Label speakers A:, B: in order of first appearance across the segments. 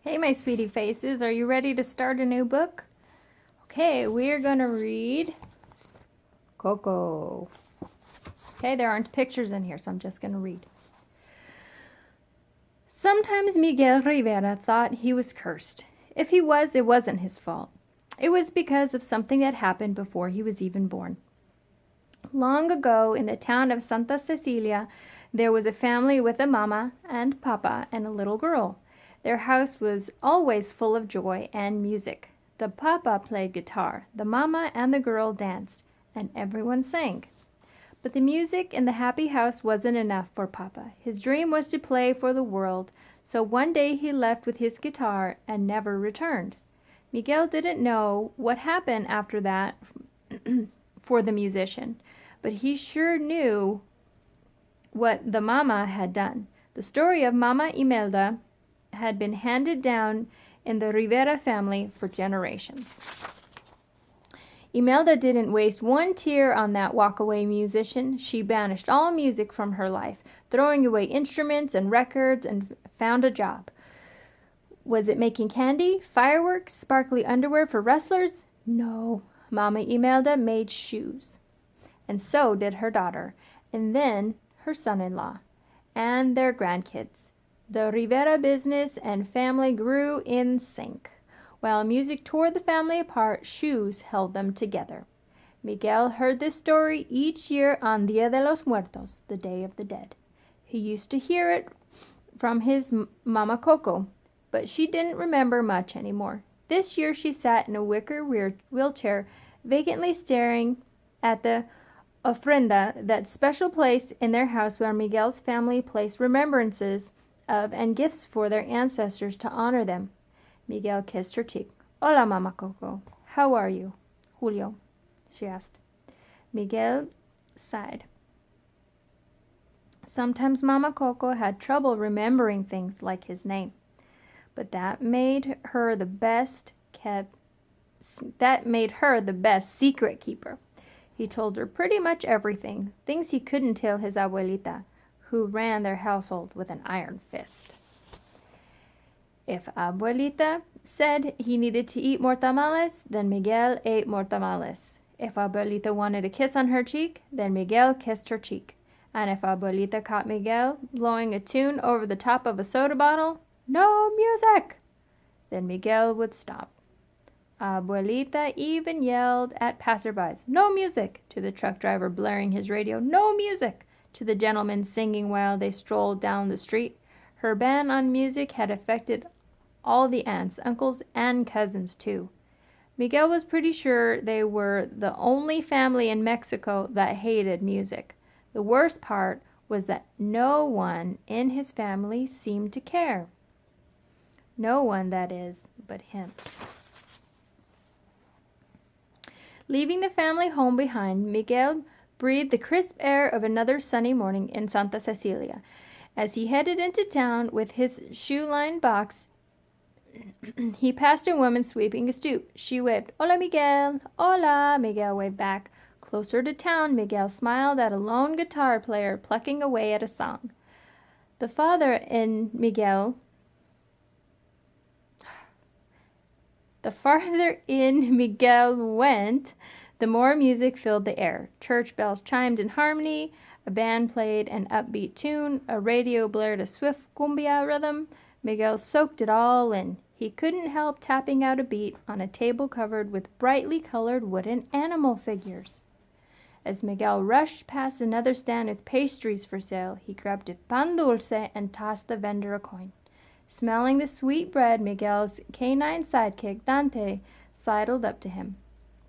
A: Hey, my sweetie faces, are you ready to start a new book? Okay, we're going to read Coco. Okay, there aren't pictures in here, so I'm just going to read. Sometimes Miguel Rivera thought he was cursed. If he was, it wasn't his fault. It was because of something that happened before he was even born. Long ago, in the town of Santa Cecilia, there was a family with a mama and papa and a little girl. Their house was always full of joy and music. The papa played guitar, the mama and the girl danced, and everyone sang. But the music in the happy house wasn't enough for papa. His dream was to play for the world, so one day he left with his guitar and never returned. Miguel didn't know what happened after that for the musician, but he sure knew what the mama had done. The story of Mama Imelda had been handed down in the Rivera family for generations. Imelda didn't waste one tear on that walk-away musician. She banished all music from her life, throwing away instruments and records, and found a job. Was it making candy, fireworks, sparkly underwear for wrestlers? No, Mama Imelda made shoes. And so did her daughter, and then her son-in-law, and their grandkids. The Rivera business and family grew in sync. While music tore the family apart, shoes held them together. Miguel heard this story each year on Dia de los Muertos, the Day of the Dead. He used to hear it from his Mama Coco, but she didn't remember much anymore. This year she sat in a wicker wheelchair, vacantly staring at the ofrenda, that special place in their house where Miguel's family placed remembrances of and gifts for their ancestors to honor them. Miguel kissed her cheek. Hola, Mama Coco. How are you, Julio? She asked. Miguel sighed. Sometimes Mama Coco had trouble remembering things like his name, but that made her the best secret keeper. He told her pretty much everything, things he couldn't tell his abuelita, who ran their household with an iron fist. If abuelita said he needed to eat more tamales, then Miguel ate more tamales. If abuelita wanted a kiss on her cheek, then Miguel kissed her cheek. And if abuelita caught Miguel blowing a tune over the top of a soda bottle, no music, then Miguel would stop. Abuelita even yelled at passerbys, no music, to the truck driver blaring his radio, no music, to the gentlemen singing while they strolled down the street. Her ban on music had affected all the aunts, uncles, and cousins too. Miguel was pretty sure they were the only family in Mexico that hated music. The worst part was that no one in his family seemed to care. No one, that is, but him. Leaving the family home behind, Miguel breathed the crisp air of another sunny morning in Santa Cecilia. As he headed into town with his shoe-lined box, he passed a woman sweeping a stoop. She waved, Hola, Miguel. Hola. Miguel waved back. Closer to town, Miguel smiled at a lone guitar player plucking away at a song. The farther in Miguel went, the more music filled the air. Church bells chimed in harmony, a band played an upbeat tune, a radio blared a swift cumbia rhythm. Miguel soaked it all in. He couldn't help tapping out a beat on a table covered with brightly colored wooden animal figures. As Miguel rushed past another stand with pastries for sale, he grabbed a pan dulce and tossed the vendor a coin. Smelling the sweet bread, Miguel's canine sidekick, Dante, sidled up to him.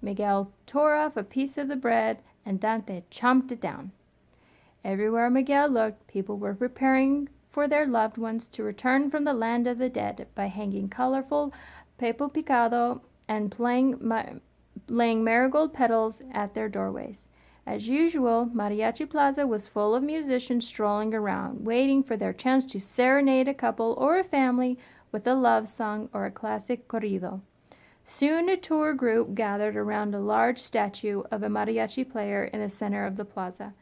A: Miguel tore off a piece of the bread, and Dante chomped it down. Everywhere Miguel looked, people were preparing for their loved ones to return from the land of the dead by hanging colorful papel picado and laying marigold petals at their doorways. As usual, Mariachi Plaza was full of musicians strolling around, waiting for their chance to serenade a couple or a family with a love song or a classic corrido. Soon a tour group gathered around a large statue of a mariachi player in the center of the plaza.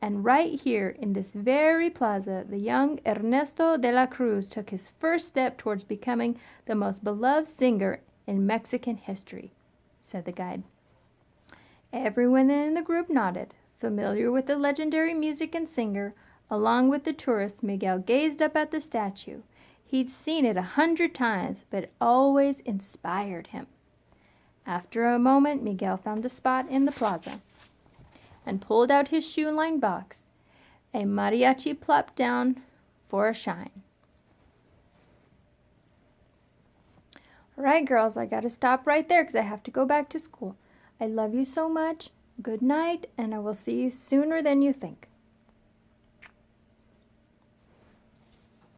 A: And right here in this very plaza, the young Ernesto de la Cruz took his first step towards becoming the most beloved singer in Mexican history, said the guide. Everyone in the group nodded. Familiar with the legendary music and singer, along with the tourists, Miguel gazed up at the statue. He'd seen it 100 times, but it always inspired him. After a moment, Miguel found a spot in the plaza and pulled out his shoe-lined box. A mariachi plopped down for a shine. All right, girls, I got to stop right there because I have to go back to school. I love you so much. Good night, and I will see you sooner than you think.